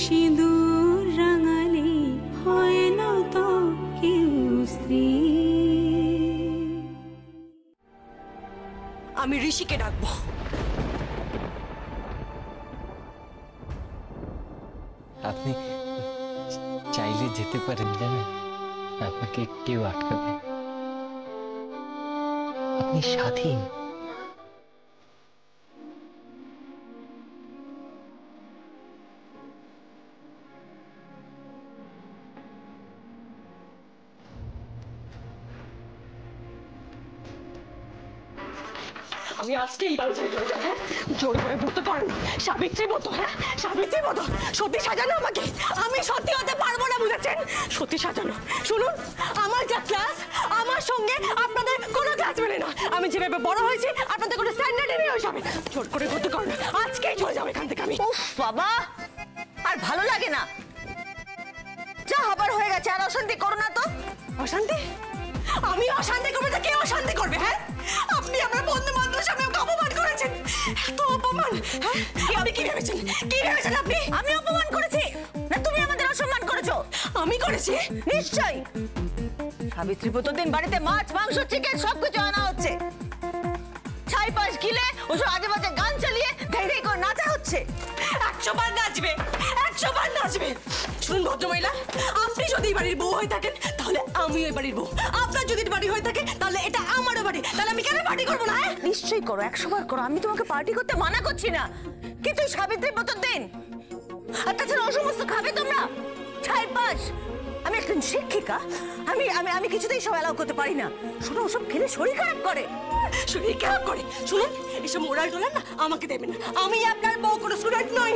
সিঁদুর রাঙালে হয় না তো কেউ স্ত্রী। আমি ঋষিকে ডাকবো। আপনি চাইলে যেতে পারেন, জানেন আপনাকে কেউ আটকাবে, আপনি স্বাধীন। আমি আজকেই বাড়ি ছেড়ে চলে যাবো। জোর করে বলতে পারো না সাবিত্রীর মতো, হ্যাঁ সাবিত্রীর মতো সত্যি সাজানো আমাকে। আমি সত্যি হতে পারবো না, বুঝেছেন? সত্যি সাজানো। শুনুন, আমার যা ক্লাস, আমার সঙ্গে আপনাদের কোনো ক্লাস মেলে না। আমি যেভাবে বড় হয়েছি আপনাদের কোনো স্ট্যান্ডার্ডে নেই ওই সবে। জোর করে বলতে পারো না, আজকেই চলে যাবো এখান থেকে আমি। উফ বাবা, আর ভালো লাগে না। যা হবার হয়ে গেছে, আর অশান্তি করো না তো। অশান্তি? আমি অশান্তি করবে তো কে অশান্তি করবে? হ্যাঁ, আপনি আমার বন্ধু বান্ধবের সামনে আমাকে অপমান করেছেন। এত অপমান, হ্যাঁ? আপনি কি ভেবেছেন? কি ভেবেছেন আপনি? আমি অপমান করেছি না তুমি আমাদের অসম্মান করেছো? আমি করেছি নিশ্চয়ই। সাবিত্রী প্রতিদিন বাড়িতে মাছ, মাংস, চিকেন সবকিছু আনা হচ্ছে। ছাই পাশ গিলে ওসব আজে বাজে গান চালিয়ে ধেই ধেই করে নাচা হচ্ছে। 100 বার নাচবে, 100 বার নাচবে। শুনুন ভদ্রমহিলা, আপনি যদি বাড়ির বউ হয়ে থাকেন তাহলে আমি ওই বাড়ির বউ। আপনার যদি বাড়ি হয়ে থাকে তাহলে এটা আমারও বাড়ি। তাহলে আমি কেন পার্টি করবো না? নিশ্চয়ই করো, 100 বার করো। আমি তোমাকে পার্টি করতে মানা করছি না, কিন্তু সাবিত্রী প্রতিদিন আর তাছাড়া ও সমস্ত খাবে তোমরা ছাই পাশ। আমি একজন শিক্ষিকা, আমি আমি আমি কিছুতেই সব অ্যালাউ করতে পারি না। শোনো, ওসব খেলে শরীর খারাপ করে। শরীর খারাপ করে? শুনুন, এসব মোরাল টোলার না আমাকে দেবেন না। আমি আপনার বউ, কোনো স্টুডেন্ট নই।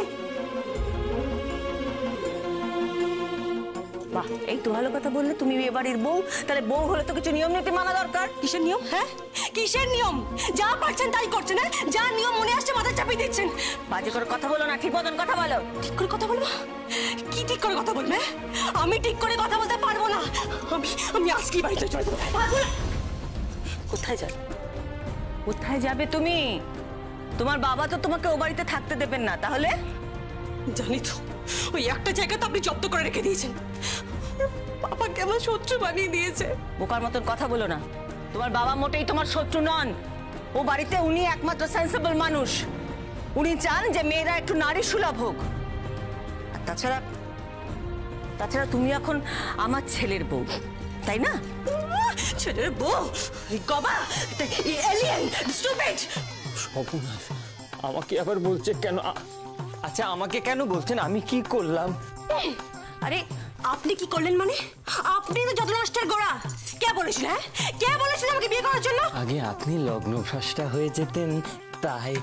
বাহ, এই তো ভালো কথা বললে। তুমি এ বাড়ির বউ, তাহলে বউ হলে তো কিছু নিয়ম নীতি মানা দরকার। কিসের নিয়ম? হ্যাঁ, কিসের নিয়ম? যা পারছেন তাই করছেন, হ্যাঁ? যা নিয়ম মনে আসছে মাথা চাপিয়ে দিচ্ছেন। বাজে করে কথা বলো না, ঠিক মতন কথা বলো। ঠিক করে কথা বলবো? কি ঠিক করে কথা বলবে? আমি ঠিক করে কথা বলতে পারবো না। আমি আজকেই বাড়িতে চলে যাবো। কোথায় যাবে? কোথায় যাবে তুমি? তোমার বাবা তো তোমাকে ও বাড়িতে থাকতে দেবেন না। তাহলে? জানি তো, ওই একটা জায়গা তো আপনি জব্দ করে রেখে দিয়েছেন। বাবাকে আমার শত্রু বানিয়ে দিয়েছে। বোকার মতন কথা বলো না। তোমার বাবা মোটেই তোমার শত্রু নন। ও বাড়িতে উনি একমাত্র সেন্সিবল মানুষ। উনি চান যে মেয়েরা একটু নারী সুলভ হোক। আর তাছাড়া তুমি এখন আমার ছেলের বউ, তাই না? ছেলের বউ? গবা, এলিয়েন, স্টুপিড। সর্বনাশ, আমাকে আবার বলছে কেন? আচ্ছা, আমাকে কেন বলছেন? আমি কি করলাম? আরে আপনি কি করলেন মানে? আপনি তো যত নষ্টের গোড়া। কে বলেছিল? হ্যাঁ, কে বলেছিল আমাকে বিয়ে করার জন্য? আগে আপনি লগ্নভ্রষ্টা হয়ে যেতেন তাই।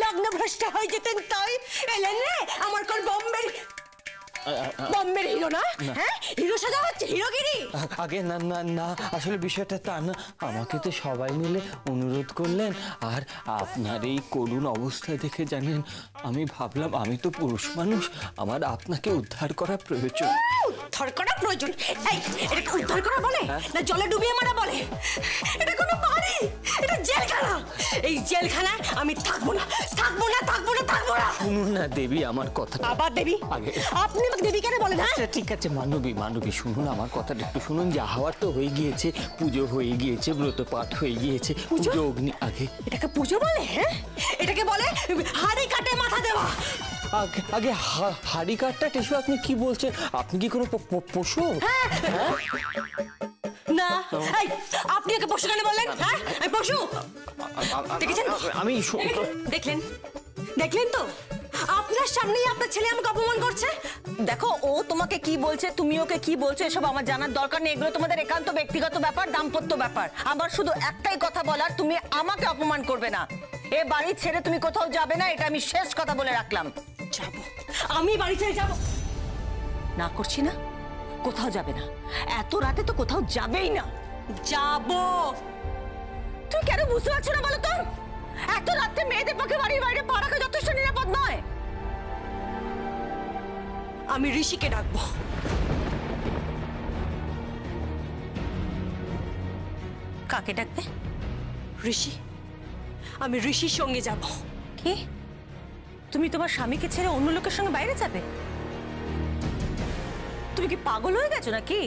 লগ্নভ্রষ্টা হয়ে যেতেন তাই এলেন রে আমার কোন বম্বের হিরো না? হ্যাঁ, হিরো সাজা হচ্ছে, হিরোগিরি। আগে না না না, আসলে বিষয়টা তা না। আমাকে তো সবাই মিলে অনুরোধ করলেন, আর আপনার এই করুণ অবস্থা দেখে জানেন আমি ভাবলাম আমি তো পুরুষ মানুষ, আমার আপনাকে উদ্ধার করা প্রয়োজন। উদ্ধার করা প্রয়োজন? এই, এটাকে উদ্ধার করা বলে না জলে ডুবিয়ে মারা বলে? এটা কোনো বাড়ি, এটা জেলখানা। এই জেলখানায় আমি থাকবো না, থাকবো না, থাকবো না, থাকবো না। শুনুন না দেবী, আমার কথা। আবার দেবী? আগে আপনি আমাকে দেবী কেন বলেন? আচ্ছা ঠিক আছে, মানবী শুনুন আমার কথাটা একটু শুনুন। যা হওয়ার তো হয়ে গিয়েছে, পুজো হয়ে গিয়েছে, ব্রত পাঠ হয়ে গিয়েছে, পুজো অগ্নি। আগে এটাকে পুজো বলে? হ্যাঁ, এটাকে বলে হাড়ি কাটে মাথা দেওয়া। আগে হাড়ি কাটটা টেসু, আপনি কি বলছেন? আপনি কি কোনো পশু? না, এই আপনি ওকে পশু কেন বললেন? হ্যাঁ, আমি পশু? দেখেছেন? আমি দেখলেন তো, আপনার সামনেই আপনার ছেলে আমাকে অপমান করছে। দেখো, ও তোমাকে কি বলছে, তুমি ওকে কি বলছো, এসব আমার জানার দরকার নেই। এগুলো তোমাদের একান্ত ব্যক্তিগত ব্যাপার, দাম্পত্য ব্যাপার। আমার শুধু একটাই কথা বলার, তুমি আমাকে অপমান করবে না। এ বাড়ি ছেড়ে তুমি কোথাও যাবে না, এটা আমি শেষ কথা বলে রাখলাম। যাবো, আমি বাড়ি ছেড়ে যাবো। না করছি না, কোথাও যাবে না। এত রাতে তো কোথাও যাবেই না। যাবো। তুই কেন বুঝতে পারছো না বলো তো? এত রাতে মেয়েদের পক্ষে বাড়ির বাইরে পা রাখা যথেষ্ট নিরাপদ নয়। আমি ঋষিকে ডাকবো। কাকে ডাকবে? ঋষি। আমি ঋষির সঙ্গে যাব। কি? তুমি তোমার স্বামীকে ছেড়ে অন্য লোকের সঙ্গে বাইরে যাবে? তুমি কি পাগল হয়ে গেছো নাকি?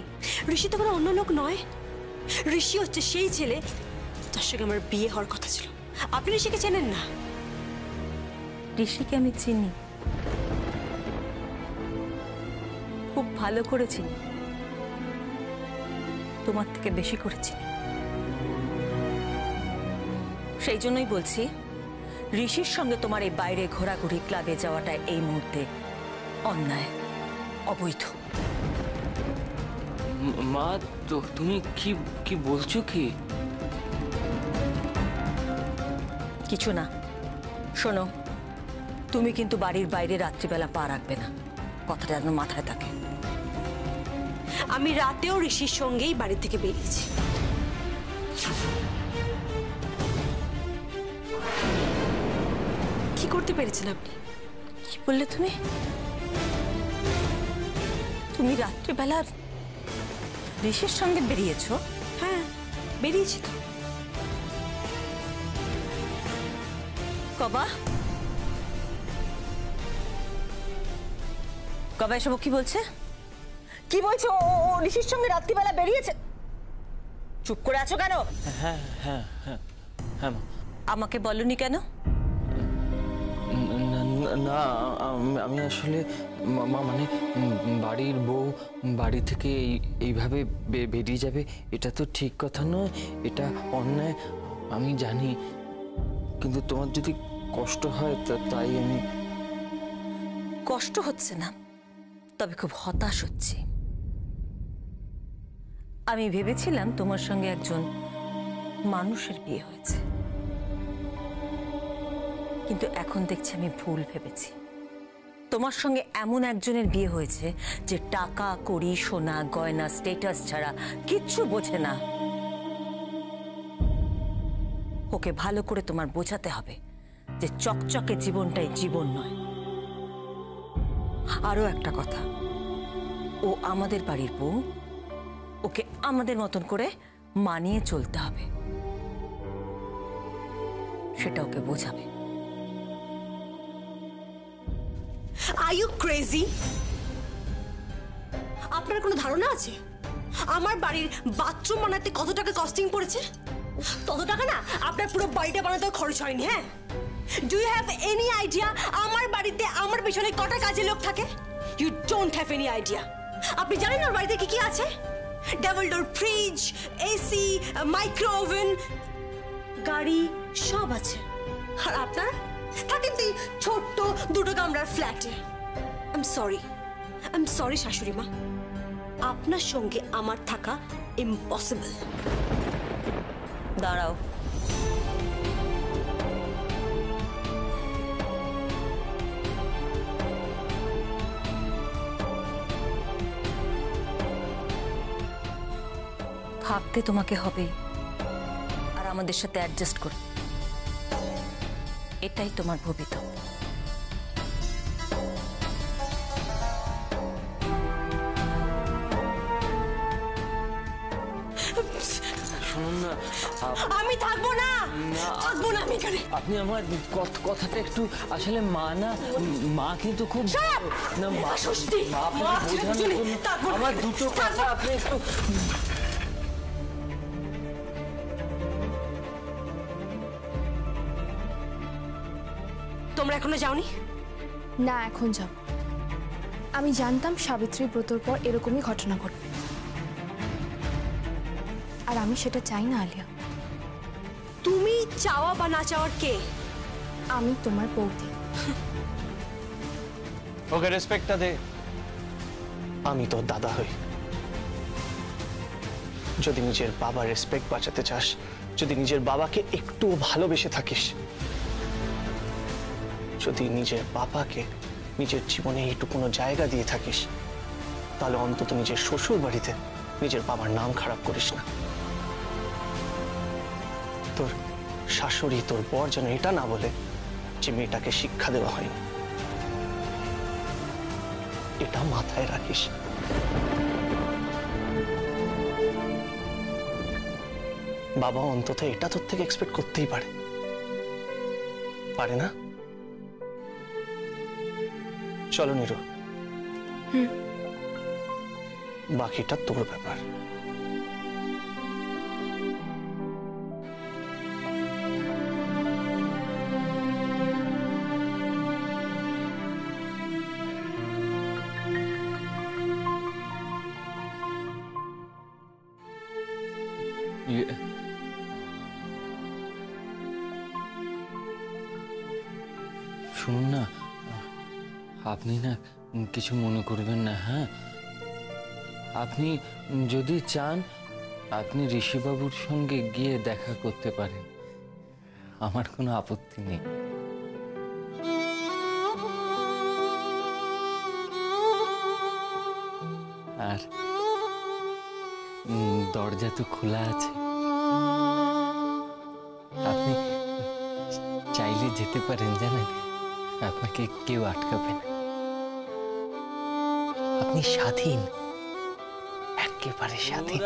ঋষি তো কোনো অন্য লোক নয়, ঋষি হচ্ছে সেই ছেলে যার সঙ্গে আমার বিয়ে হওয়ার কথা ছিল। আপনি ঋষিকে চেনেন না? ঋষিকে আমি চিনি, খুব ভালো করে চিনি, তোমার থেকে বেশি করে চিনি। সেই জন্যই বলছি, ঋষির সঙ্গে তোমার এই বাইরে ঘোরাঘুরি ক্লাবে যাওয়াটা এই মুহূর্তে অন্যায়, অবৈধ। মা, তো তুমি কি কি বলছো কি? কিছু না। শোনো, তুমি কিন্তু বাড়ির বাইরে রাত্রিবেলা পা রাখবে না, কথাটা যেন মাথায় থাকে। আমি রাতেও ঋষির সঙ্গেই বাড়ি থেকে বেরিয়েছি। কি করতে পেরেছেন আপনি? কি বললে তুমি? তুমি রাত্রিবেলা ঋষির সঙ্গে বেরিয়েছো? হ্যাঁ, বেরিয়েছি তো। কবা কবা এসব কি বলছে? কি বলছো? ও ঋষির সঙ্গে রাত্রিবেলা বেরিয়েছে? চুপ করে আছো কেন? হ্যাঁ হ্যাঁ হ্যাঁ হ্যাঁ মা। আমাকে বলনি কেন? না, আমি আসলে মানে বাড়ির বউ বাড়ি থেকে এইভাবে বেরিয়ে যাবে, এটা তো ঠিক কথা নয়, এটা অন্যায়, আমি জানি। কিন্তু তোমার যদি কষ্ট হয় তাই আমি। কষ্ট হচ্ছে না, তবে খুব হতাশ হচ্ছি। আমি ভেবেছিলাম তোমার সঙ্গে একজন মানুষের বিয়ে হয়েছে, কিন্তু এখন দেখছি আমি ভুল ভেবেছি। তোমার সঙ্গে এমন একজনের বিয়ে হয়েছে যে টাকা কড়ি সোনা গয়না স্ট্যাটাস ছাড়া কিচ্ছু বোঝে না। ওকে ভালো করে তোমার বোঝাতে হবে যে চকচকে জীবনটাই জীবন নয়। আরো একটা কথা, ও আমাদের বাড়ির বউ, ওকে আমাদের মতন করে মানিয়ে চলতে হবে, সেটা ওকে বোঝাবে। Are you crazy? আপনার কোনো ধারণা আছে আমার বাড়ির বাথরুম বানাতে কত টাকা কস্টিং পড়েছে? তত টাকা না আপনার পুরো বাড়িটা বানাতে খরচ হয়নি। হ্যাঁ, do you have any idea আমার বাড়িতে আমার পিছনে কটা কাজের লোক থাকে? You don't have any idea. আপনি জানেন ওর বাড়িতে কি কি আছে? Double door fridge, AC, micro oven, গাড়ি সব আছে। আর আপনারা থাকেন তো ছোট্ট দুটো কামরার ফ্ল্যাটে। আই এম সরি শাশুড়ি মা, আপনার সঙ্গে আমার থাকা ইম্পসিবল। দাঁড়াও, থাকতে তোমাকে হবে, আর আমাদের সাথে অ্যাডজাস্ট করো, এটাই তোমার ভবিষ্যৎ। শুনুন না, আমি থাকবো না, থাকবো না আমি এখানে। আপনি আমার কথাটা একটু, আসলে মা কিন্তু খুব না, মা আপনাকে বোঝানোর জন্য আমার দুটো কথা আপনি একটু। তোমরা এখনো যাওনি? না, এখন যাব। আমি জানতাম সাবিত্রী ব্রতর পর এরকমই ঘটনা ঘটবে, আর আমি সেটা চাই না আলিয়া। তুমি চাওয়া বা না চাওয়ার কে? আমি তোমার বৌদি। ওকে রেসপেক্টটা দে। আমি তোর দাদা হই। যদি নিজের বাবার রেসপেক্ট বাঁচাতে চাস, যদি নিজের বাবাকে একটু ভালোবেসে থাকিস, যদি নিজের বাবাকে নিজের জীবনে এইটুকুনো জায়গা দিয়ে থাকিস, তাহলে অন্তত নিজের শ্বশুর বাড়িতে নিজের বাবার নাম খারাপ করিস না। তোর শাশুড়ি, তোর বর যেন এটা না বলে যে মেয়েটাকে শিক্ষা দেওয়া হয়নি, এটা মাথায় রাখিস। বাবা অন্তত এটা তোর থেকে এক্সপেক্ট করতেই পারে, পারে না? চলো নিরু, বাকিটা তোর ব্যাপার। শুনুন না, আপনি না কিছু মনে করবেন না, হ্যাঁ? আপনি যদি চান আপনি ঋষিবাবুর সঙ্গে গিয়ে দেখা করতে পারেন, আমার কোনো আপত্তি নেই। আর দরজা তো খোলা আছে, আপনি চাইলে যেতে পারেন, জানেন? আপনাকে কেউ আটকাবে না। আপনি স্বাধীন, একেবারে স্বাধীন।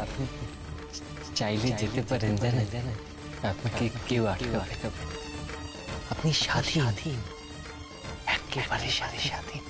আপনি চাইলে যেতে পারেন, জানেন? আপনাকে কেউ আটকাবে না। আপনি স্বাধীন, একেবারে স্বাধীন।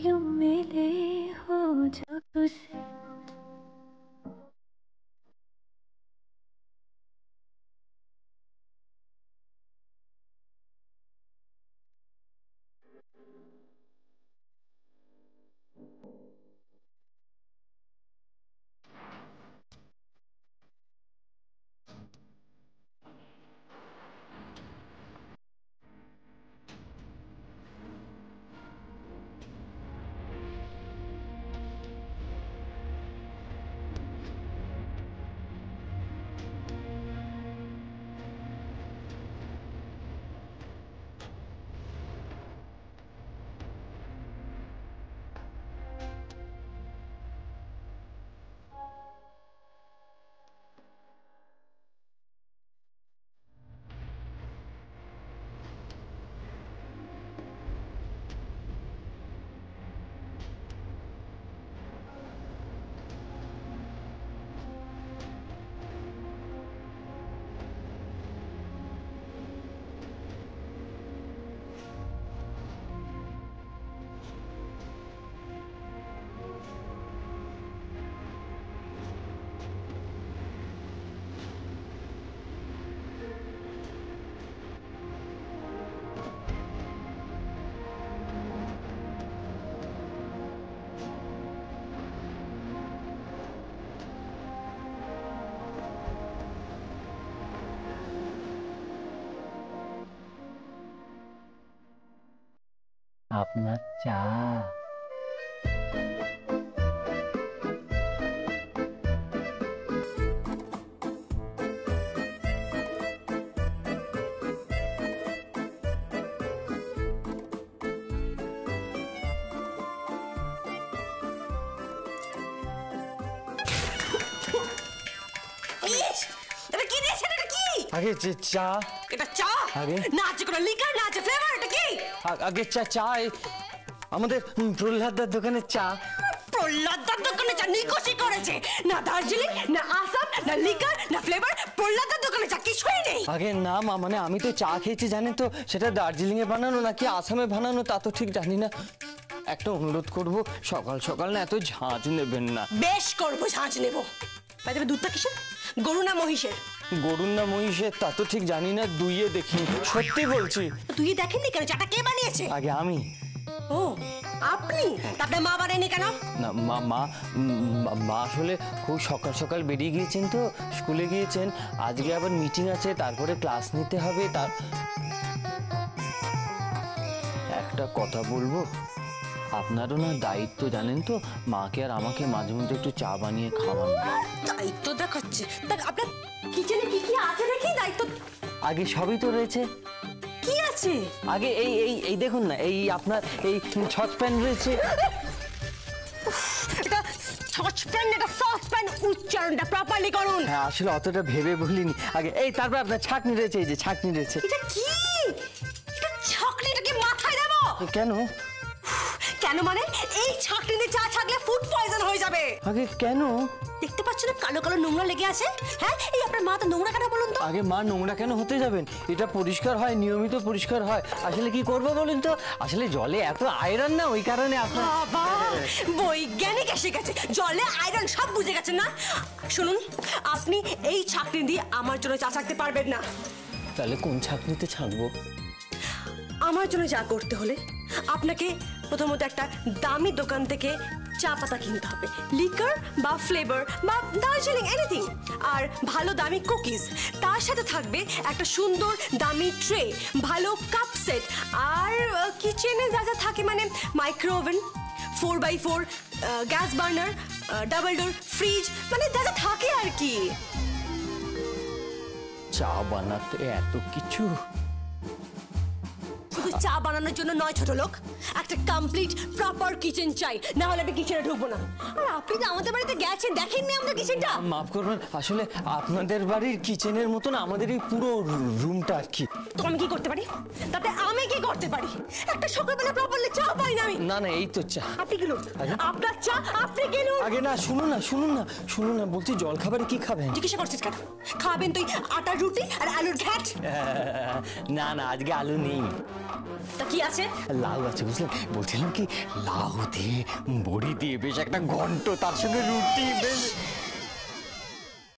क्यों मिले हो जो तुझसे আপনার চা। আগে যে চা, এটা চা আগে না আছে কোনো লিকার না আছে ফ্লেভার, এটা কি? আগে চা চা আমাদের প্রহ্লাদার দোকানের চা। প্রহ্লাদার দোকানে চা নিকোষি করেছে, না দার্জিলিং না আসাম না লিকার না ফ্লেভার, প্রহ্লাদার দোকানে চা কিছুই নেই। আগে না মা, মানে আমি তো চা খেয়েছি জানেন তো, সেটা দার্জিলিং এ বানানো নাকি আসামে বানানো তা তো ঠিক জানি না। একটা অনুরোধ করব, সকাল সকাল না এত ঝাঁঝ নেবেন না। বেশ করবো, ঝাঁঝ নেবো। বাইরে দুধটা কিসের, গরু না মহিষের? গরুর না মহিষের তা তো ঠিক জানি না, দুইয়ে দেখি, সত্যি বলছি। তুই দেখেননি কেন? চাটা কে বানিয়েছে? আগে আমি। ও আপনি? আপনার মা বানায়নি কেন? না মা মা মা আসলে খুব সকাল সকাল বেরিয়ে গিয়েছেন তো, স্কুলে গিয়েছেন, আজকে আবার মিটিং আছে, তারপরে ক্লাস নিতে হবে। তার একটা কথা বলবো, আপনারও না দায়িত্ব জানেন তো, মাকে আর আমাকে মাঝে মধ্যে একটু চা বানিয়ে খাওয়ানো। দায়িত্ব দেখাচ্ছে? দেখ আপনার কিচেনে কি কি আছে দেখি। দায়িত্ব আগে সবই তো রয়েছে। কি আছে? আগে এই এই এই দেখুন না, এই আপনার এই সসপ্যান রয়েছে। এটা সসপ্যান, এটা সসপ্যান, উচ্চারণটা প্রপারলি করুন। হ্যাঁ আসলে অতটা ভেবে বলিনি। আগে এই তারপর আপনার ছাঁকনি রয়েছে, এই যে ছাঁকনি রয়েছে। এটা কি? এটা ছাঁকনিটা কি মাথায় দেবো? কেন? কেন মানে এই ছাঁকনিতে চা ছাকলে ফুড পয়জন হয়ে যাবে। আগে কেন? দেখতে পাচ্ছ না কালো কালো নোংরা লেগে আছে? হ্যাঁ, এই আপনার মা তো নোংরা কেন বলুন তো? আগে মা নোংরা কেন হতে যাবেন, এটা পরিষ্কার হয়, নিয়মিত পরিষ্কার হয়। আসলে কি করবো বলুন তো, আসলে জলে এত আয়রন না, ওই কারণে আপনার। বাবা বৈজ্ঞানিক এসে গেছে, জলে আয়রন সব বুঝে গেছেন না। শুনুন, আপনি এই ছাঁকনি দিয়ে আমার জন্য চা ছাকতে পারবেন না। তাহলে কোন ছাঁকনিতে ছাঁকবো? আমার জন্য চা করতে হলে আপনাকে প্রথমত একটা দামি দোকান থেকে চা পাতা কিনতে হবে, লিকার বা ফ্লেভার বা দার্জিলিং এনিথিং, আর ভালো দামি কুকিজ, তার সাথে থাকবে একটা সুন্দর দামি ট্রে, ভালো কাপ সেট, আর কিচেনে যা যা থাকে মানে micro oven, 4x4 gas burner, double door fridge, মানে যা যা থাকে আর কি। চা বানাতে এত কিছু? শুধু চা বানানোর জন্য নয় ছোট লোক, একটা কমপ্লিট প্রপার কিচেন চাই, না হলে আমি কিচেনে ঢুকবো না। আর আপনি তো আমাদের বাড়িতে গেছেন, দেখেননি আমাদের কিচেনটা? মাফ করবেন, আসলে আপনাদের বাড়ির কিচেনের মতন আমাদের এই পুরো রুমটা আর কি। তো আমি কি করতে পারি? তাতে আমি কি করতে পারি? একটা সকালবেলা প্রপারলি চা পাই না আমি। না না, এই তো চা। আপনি কিনুন আপনার চা, আপনি কিনুন। আগে না, শুনুন না শুনুন না শুনুন না, বলছি জল খাবারে কি খাবেন? জিজ্ঞাসা করছিস কেন? খাবেন তুই আটার রুটি আর আলুর ঘ্যাট? না না, আজকে আলু নেই। তা কি আছে? লাউ আছে বুঝলেন, বলছিলাম কি লাউ দিয়ে বড়ি দিয়ে বেশ একটা ঘন্ট, তার সঙ্গে রুটি বেশ